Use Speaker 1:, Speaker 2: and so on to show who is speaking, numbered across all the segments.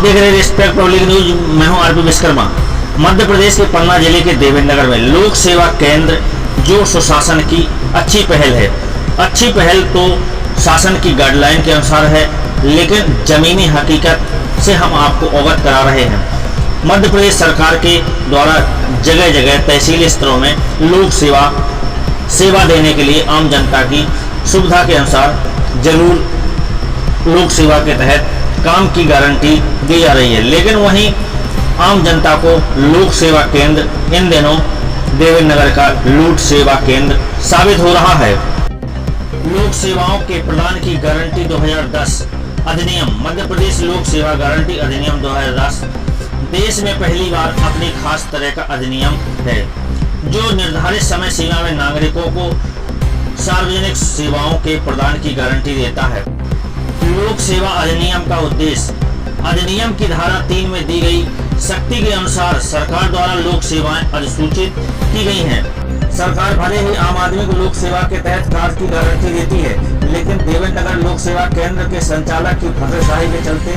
Speaker 1: देख रहे respect public news. मैं हूं आरपी विश्वकर्मा। मध्य प्रदेश के पन्ना जिले के देवेंद्र नगर में लोक सेवा केंद्र जो सुशासन की अच्छी पहल है। अच्छी पहल तो शासन की गाइडलाइन के अनुसार है, लेकिन जमीनी हकीकत से हम आपको अवगत करा रहे हैं। मध्य प्रदेश सरकार के द्वारा जगह जगह तहसील स्तरों में लोक सेवा देने के लिए आम जनता की सुविधा के अनुसार जरूर लोक सेवा के तहत काम की गारंटी दी जा रही है। लेकिन वहीं आम जनता को लोक सेवा केंद्र इन दिनों देवेंद्र नगर का लूट सेवा केंद्र साबित हो रहा है। लोक सेवाओं के प्रदान की गारंटी 2010 अधिनियम मध्य प्रदेश लोक सेवा गारंटी अधिनियम 2010 देश में पहली बार अपनी खास तरह का अधिनियम है, जो निर्धारित समय सीमा में नागरिकों को सार्वजनिक सेवाओं के प्रदान की गारंटी देता है। लोक सेवा अधिनियम का उद्देश्य अधिनियम की धारा 3 में दी गई शक्ति के अनुसार सरकार द्वारा लोक सेवाएं अधिसूचित की गई हैं। सरकार भले ही आम आदमी को लोक सेवा के तहत कार्य की गारंटी देती है, लेकिन देवेंद्र नगर लोक सेवा केंद्र के संचालक की भद्रशाही के चलते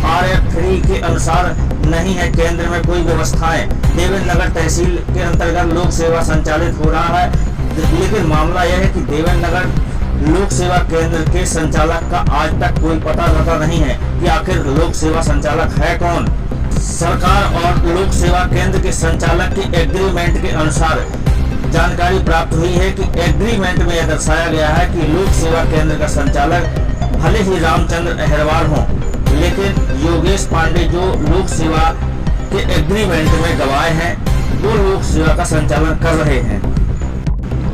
Speaker 1: RF3 के अनुसार नहीं है केंद्र में कोई व्यवस्थाएं। देवेंद्र नगर तहसील के अंतर्गत लोक सेवा संचालित हो रहा है, लेकिन मामला यह है कि देवेंद्र नगर लोक सेवा केंद्र के संचालक का आज तक कोई पता नहीं है कि आखिर लोक सेवा संचालक है कौन। सरकार और लोक सेवा केंद्र के संचालक की एग्रीमेंट के अनुसार जानकारी प्राप्त हुई है कि एग्रीमेंट में यह दर्शाया गया है कि लोक सेवा केंद्र का संचालक भले ही रामचंद्र अहरवाल हो, लेकिन योगेश पांडे जो लोक सेवा के एग्रीमेंट में गवाह हैं, वो लोक सेवा का संचालन कर रहे हैं।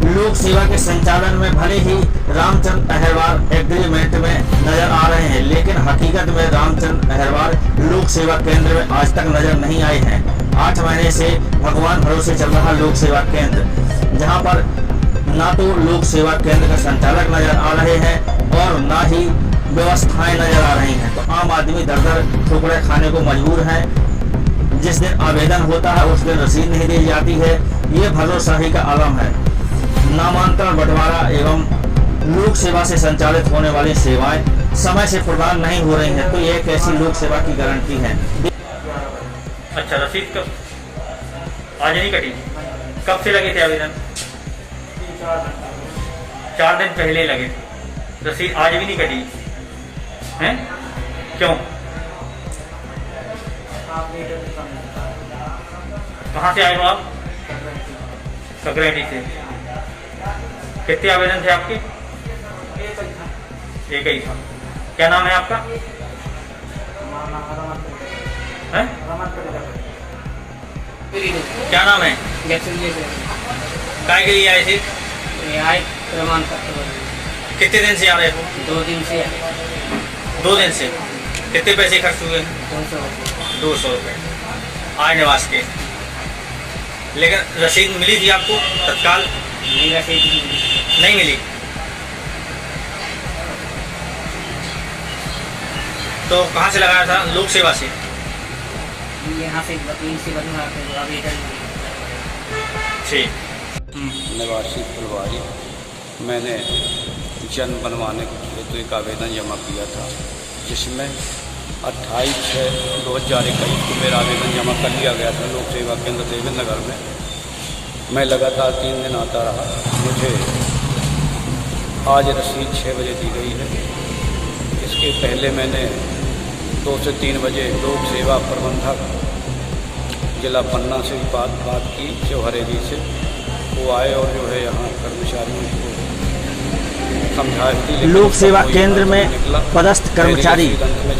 Speaker 1: लोक सेवा के संचालन में भले ही रामचंद्र अहरवाल एग्रीमेंट में नजर आ रहे हैं, लेकिन हकीकत में रामचंद्र अहरवाल लोक सेवा केंद्र में आज तक नजर नहीं आए हैं। 8 महीने से भगवान भरोसे चल रहा लोक सेवा केंद्र, जहां पर ना तो लोक सेवा केंद्र का संचालक नजर आ रहे हैं और ना ही व्यवस्थाएं नजर आ रही हैं, तो आम आदमी दर ठोकरें खाने को मजबूर है। जिस दिन आवेदन होता है उस दिन रसीद नहीं दी जाती है। ये भरोसेशाही का आलम है। नामांतरण, बंटवारा एवं लोक सेवा से संचालित होने वाली सेवाएं समय से प्रदान नहीं हो रही हैं, तो यह कैसी लोक सेवा की गारंटी है।
Speaker 2: अच्छा, रसीद कब आज नहीं कटी? कब से लगे थे आवेदन? 4 दिन पहले लगे थे। रसीद आज भी नहीं कटी हैं? क्यों? कहाँ से आए हो आप? सकरेटी से। कितने आवेदन थे आपके? एक ही था। क्या नाम है आपका? है? क्या नाम है? काय के लिए आए थे?
Speaker 3: आए प्रमाण पत्र।
Speaker 2: कितने दिन से आ रहे हो?
Speaker 3: 2 दिन से।
Speaker 2: 2 दिन से। कितने पैसे खर्च हुए? 200 रुपये आय निवास के। लेकिन रसीद मिली थी आपको तत्काल?
Speaker 3: नहीं, रसीद
Speaker 2: नहीं मिली। तो कहाँ से लगाया था? लोक सेवा से।
Speaker 3: यहाँ से वकील से बनवा के आवेदन।
Speaker 2: ठीक।
Speaker 4: निवासी फुलवारी। मैंने जन्म बनवाने के लिए तो एक आवेदन जमा किया था, जिसमें 28/6/2021 को मेरा आवेदन जमा कर लिया गया था लोक सेवा केंद्र देवेंद्र नगर में। मैं लगातार 3 दिन आता रहा। मुझे आज रसीद 6 बजे दी गई है। इसके पहले मैंने 2 से 3 बजे लोक सेवा प्रबंधक जिला पन्ना से बात की, चौहरे जी से। वो आए और जो है यहाँ कर्मचारियों को समझाया।
Speaker 1: लोक सेवा केंद्र में पदस्थ कर्मचारी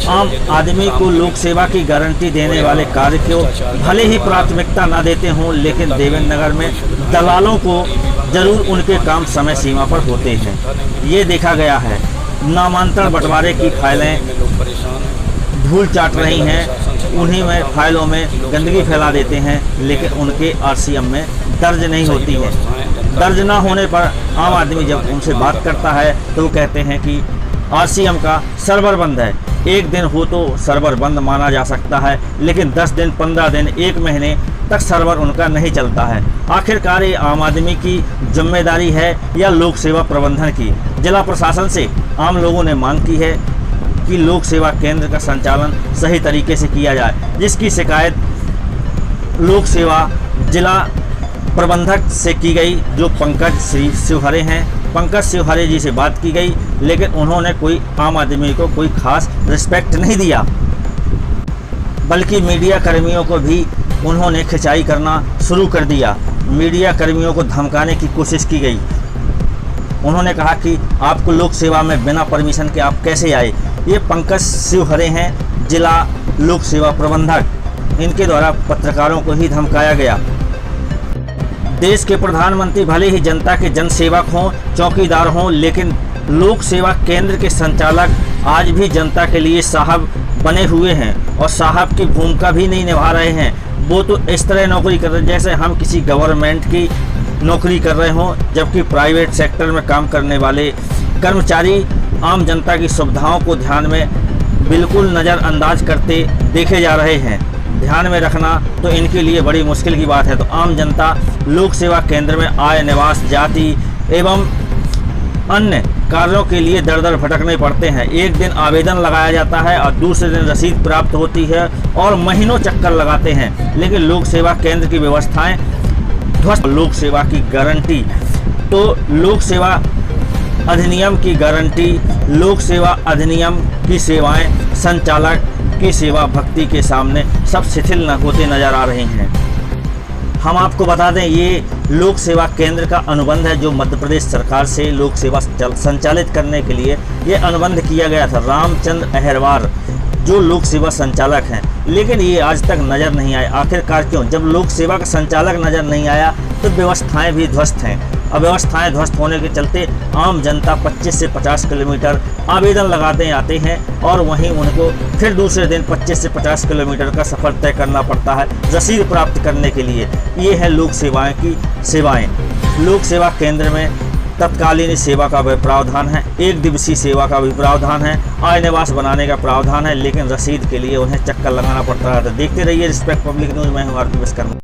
Speaker 1: आम आदमी को लोक सेवा की गारंटी देने वाले कार्य को भले ही प्राथमिकता न देते हों, लेकिन देवेंद्र नगर में दलालों को जरूर उनके काम समय सीमा पर होते हैं। ये देखा गया है। नामांतरण बंटवारे की फाइलें धूल चाट रही हैं, उन्हीं में फाइलों में गंदगी फैला देते हैं, लेकिन उनके RCM में दर्ज नहीं होती है। दर्ज न होने पर आम आदमी जब उनसे बात करता है तो वो कहते हैं कि RCM का सर्वर बंद है। एक दिन हो तो सर्वर बंद माना जा सकता है, लेकिन 10 दिन, 15 दिन, 1 महीने तक सर्वर उनका नहीं चलता है। आखिरकार ये आम आदमी की जिम्मेदारी है या लोक सेवा प्रबंधन की? जिला प्रशासन से आम लोगों ने मांग की है कि लोक सेवा केंद्र का संचालन सही तरीके से किया जाए, जिसकी शिकायत लोक सेवा जिला प्रबंधक से की गई, जो पंकज श्री शिवहरे हैं। पंकज शिवहरे जी से बात की गई, लेकिन उन्होंने कोई आम आदमी को कोई खास रिस्पेक्ट नहीं दिया, बल्कि मीडिया कर्मियों को भी उन्होंने खिंचाई करना शुरू कर दिया। मीडिया कर्मियों को धमकाने की कोशिश की गई। उन्होंने कहा कि आपको लोक सेवा में बिना परमिशन के आप कैसे आए। ये पंकज शिवहरे हैं, जिला लोक सेवा प्रबंधक। इनके द्वारा पत्रकारों को ही धमकाया गया। देश के प्रधानमंत्री भले ही जनता के जनसेवक हों, चौकीदार हों, लेकिन लोक सेवा केंद्र के संचालक आज भी जनता के लिए साहब बने हुए हैं और साहब की भूमिका भी नहीं निभा रहे हैं। वो तो इस तरह नौकरी कर रहे हैं जैसे हम किसी गवर्नमेंट की नौकरी कर रहे हों, जबकि प्राइवेट सेक्टर में काम करने वाले कर्मचारी आम जनता की सुविधाओं को ध्यान में बिल्कुल नज़रअंदाज करते देखे जा रहे हैं। ध्यान में रखना तो इनके लिए बड़ी मुश्किल की बात है। तो आम जनता लोक सेवा केंद्र में आय, निवास, जाति एवं अन्य कार्यों के लिए दर दर भटकने पड़ते हैं। एक दिन आवेदन लगाया जाता है और दूसरे दिन रसीद प्राप्त होती है और महीनों चक्कर लगाते हैं, लेकिन लोक सेवा केंद्र की व्यवस्थाएं ध्वस्त। लोक सेवा की गारंटी तो लोक सेवा अधिनियम की गारंटी, लोक सेवा अधिनियम की सेवाएं संचालक की सेवा भक्ति के सामने सब शिथिल न होते नजर आ रही हैं। हम आपको बता दें, ये लोक सेवा केंद्र का अनुबंध है जो मध्य प्रदेश सरकार से लोक सेवा संचालित करने के लिए ये अनुबंध किया गया था। रामचंद्र अहिरवार जो लोक सेवा संचालक हैं, लेकिन ये आज तक नज़र नहीं आए। आखिरकार क्यों? जब लोक सेवा का संचालक नज़र नहीं आया तो व्यवस्थाएं भी ध्वस्त हैं। अव्यवस्थाएं ध्वस्त होने के चलते आम जनता 25 से 50 किलोमीटर आवेदन लगाते आते हैं और वहीं उनको फिर दूसरे दिन 25 से 50 किलोमीटर का सफ़र तय करना पड़ता है रसीद प्राप्त करने के लिए। ये है लोक सेवाएं की सेवाएं। लोक सेवा केंद्र में तत्कालीन सेवा का भी प्रावधान है, एक दिवसीय सेवा का भी प्रावधान है, आय निवास बनाने का प्रावधान है, लेकिन रसीद के लिए उन्हें चक्कर लगाना पड़ता है। तो देखते रहिए रिस्पेक्ट पब्लिक न्यूज़। मैं हूँ आरपी विश्वकर्मा।